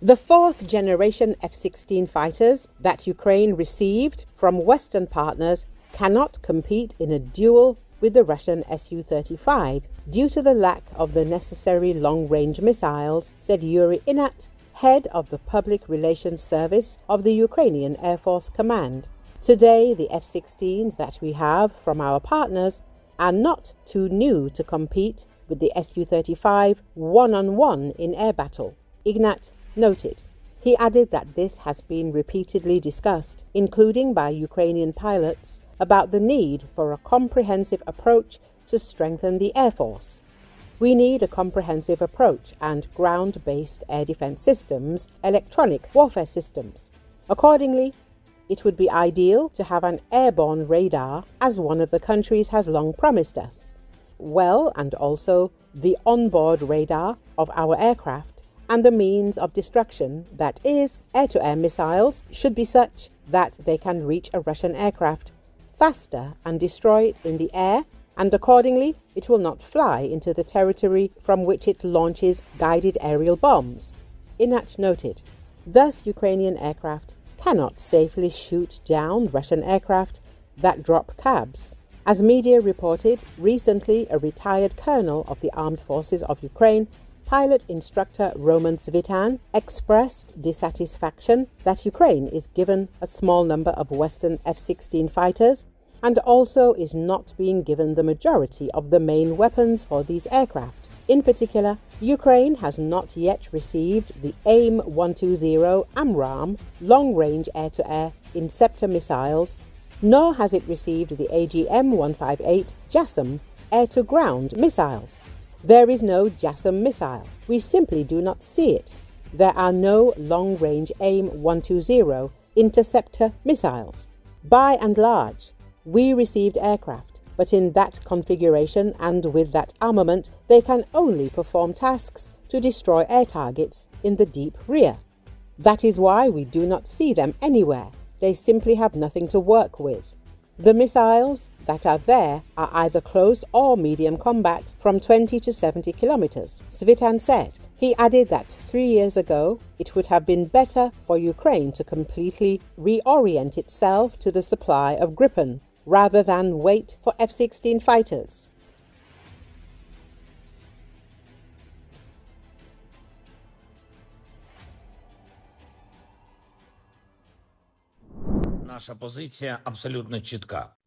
The fourth-generation F-16 fighters that Ukraine received from Western partners cannot compete in a duel with the Russian Su-35 due to the lack of the necessary long-range missiles, said Yuriy Ihnat, head of the Public Relations Service of the Ukrainian Air Force Command. Today, the F-16s that we have from our partners are not too new to compete with the Su-35 one-on-one in air battle, Ignat noted. He added that this has been repeatedly discussed, including by Ukrainian pilots, about the need for a comprehensive approach to strengthen the Air Force. We need a comprehensive approach and ground-based air defense systems, electronic warfare systems. Accordingly, it would be ideal to have an airborne radar, as one of the countries has long promised us. Well, and also the onboard radar of our aircraft and the means of destruction, that is, air-to-air missiles, should be such that they can reach a Russian aircraft faster and destroy it in the air, and accordingly it will not fly into the territory from which it launches guided aerial bombs, Ihnat noted. Thus, Ukrainian aircraft cannot safely shoot down Russian aircraft that drop KABs. As media reported, recently a retired colonel of the armed forces of Ukraine, pilot instructor Roman Svitan, expressed dissatisfaction that Ukraine is given a small number of Western F-16 fighters and also is not being given the majority of the main weapons for these aircraft. In particular, Ukraine has not yet received the AIM-120 AMRAAM long-range air-to-air interceptor missiles, nor has it received the AGM-158 JASSM air-to-ground missiles. There is no JASSM missile. We simply do not see it. There are no long-range AIM-120 interceptor missiles. By and large, we received aircraft, but in that configuration and with that armament, they can only perform tasks to destroy air targets in the deep rear. That is why we do not see them anywhere. They simply have nothing to work with. The missiles that are there are either close or medium combat from 20 to 70 kilometers, Svitan said. He added that 3 years ago, it would have been better for Ukraine to completely reorient itself to the supply of Gripen, rather than wait for F-16 fighters.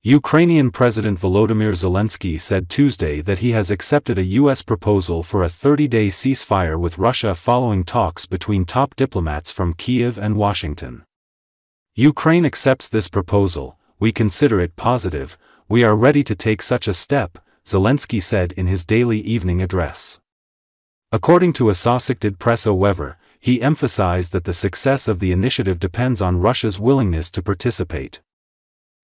Ukrainian President Volodymyr Zelensky said Tuesday that he has accepted a U.S. proposal for a 30-day ceasefire with Russia following talks between top diplomats from Kiev and Washington. Ukraine accepts this proposal. We consider it positive. We are ready to take such a step, Zelensky said in his daily evening address. According to Associated Press, however, he emphasized that the success of the initiative depends on Russia's willingness to participate.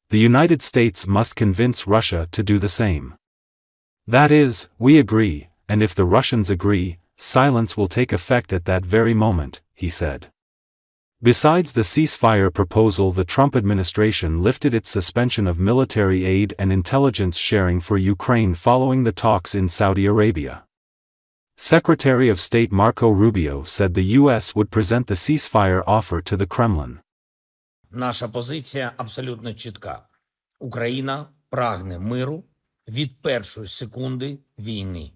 The United States must convince Russia to do the same. That is, we agree, and if the Russians agree, silence will take effect at that very moment, he said. Besides the ceasefire proposal, the Trump administration lifted its suspension of military aid and intelligence sharing for Ukraine following the talks in Saudi Arabia. Secretary of State Marco Rubio said the U.S. would present the ceasefire offer to the Kremlin. Наша позиція абсолютно чітка. Україна прагне миру від першої секунди війни.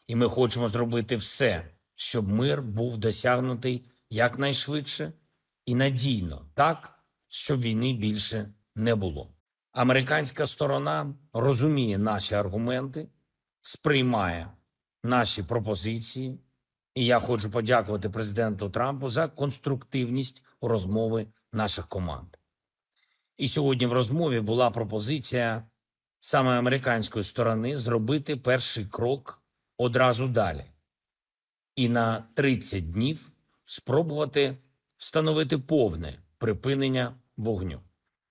І ми хочемо зробити все, щоб мир був досягнутий якнайшвидше і надійно, так, щоб війни більше не було. Американська сторона розуміє наші аргументи, сприймає наші пропозиції, і я хочу подякувати президенту Трампу за конструктивність у розмови наших команд. І сьогодні в розмові була пропозиція саме американської сторони зробити перший крок одразу далі. І на 30 днів спробувати встановити повне припинення вогню.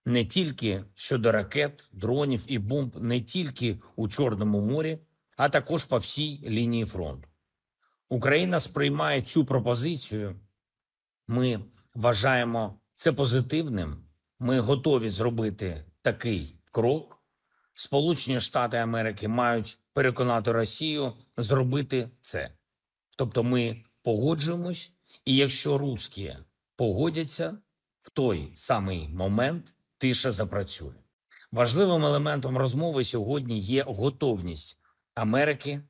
Не тільки щодо ракет, дронів і бомб, не тільки у Чорному морі, а також по всій лінії фронту. Україна сприймає цю пропозицію. Ми вважаємо це позитивним. Ми готові зробити такий крок. Сполучені Штати Америки мають переконати Росію зробити це. Тобто ми погоджуємось І якщо русські погодяться, в той самий момент тиша запрацює. Важливим елементом розмови сьогодні є готовність Америки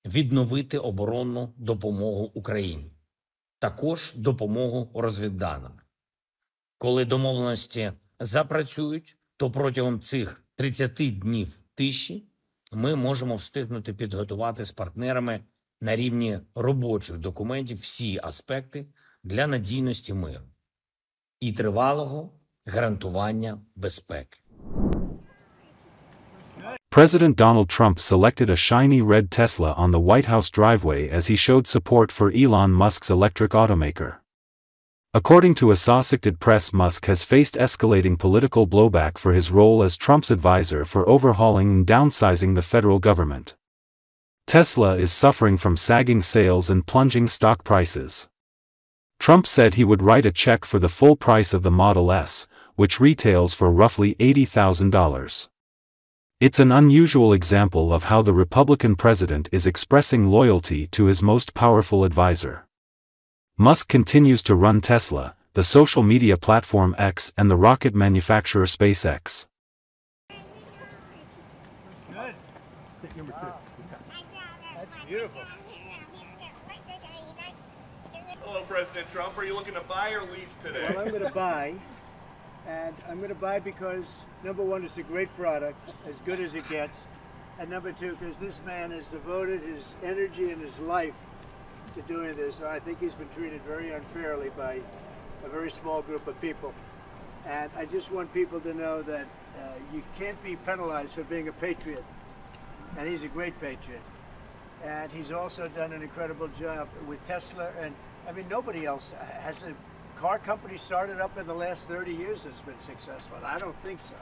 відновити оборонну допомогу Україні, також допомогу розвідданим. Коли домовленості запрацюють, то протягом цих 30 днів тиші ми можемо встигнути підготувати з партнерами на рівні робочих документів всі аспекти для надійності миру і тривалого гарантування безпеки. President Donald Trump selected a shiny red Tesla on the White House driveway as he showed support for Elon Musk's electric automaker. According to Associated Press, Musk has faced escalating political blowback for his role as Trump's advisor for overhauling and downsizing the federal government. Tesla is suffering from sagging sales and plunging stock prices. Trump said he would write a check for the full price of the Model S, which retails for roughly $80,000. It's an unusual example of how the Republican president is expressing loyalty to his most powerful advisor. Musk continues to run Tesla, the social media platform X, and the rocket manufacturer SpaceX. Good. Wow. That's beautiful. Hello, President Trump. Are you looking to buy or lease today? Well, I'm going to buy, and I'm going to buy because, number one, it's a great product, as good as it gets, and number two, because this man has devoted his energy and his life to doing this. I think he's been treated very unfairly by a very small group of people. And I just want people to know that you can't be penalized for being a patriot. And he's a great patriot. And he's also done an incredible job with Tesla. And I mean, nobody else has a car company started up in the last 30 years that's been successful. I don't think so.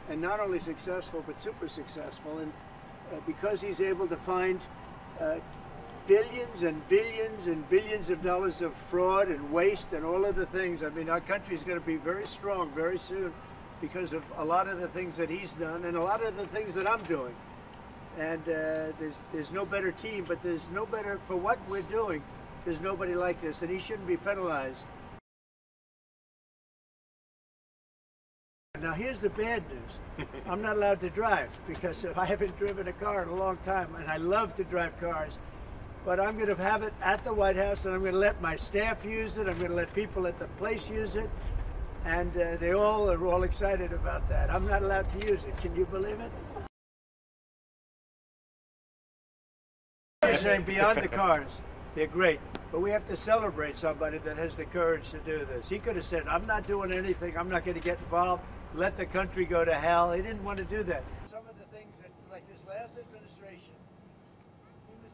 And not only successful, but super successful. And because he's able to find billions and billions and billions of dollars of fraud and waste and all of the things. I mean, our country is going to be very strong very soon because of a lot of the things that he's done and a lot of the things that I'm doing. And there's no better team, but there's no better for what we're doing. There's nobody like this, and he shouldn't be penalized. Now here's the bad news. I'm not allowed to drive because I haven't driven a car in a long time, and I love to drive cars. But I'm going to have it at the White House, and I'm going to let my staff use it. I'm going to let people at the place use it, and they all are all excited about that. I'm not allowed to use it. Can you believe it? I'm saying beyond the cars, they're great, but we have to celebrate somebody that has the courage to do this. He could have said, "I'm not doing anything. I'm not going to get involved. Let the country go to hell." He didn't want to do that. Some of the things that, like this last administration.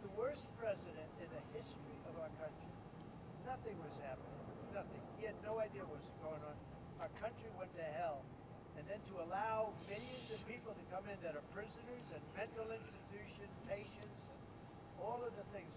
The worst president in the history of our country. Nothing was happening. Nothing. He had no idea what was going on. Our country went to hell. And then to allow millions of people to come in that are prisoners and mental institution patients, and all of the things.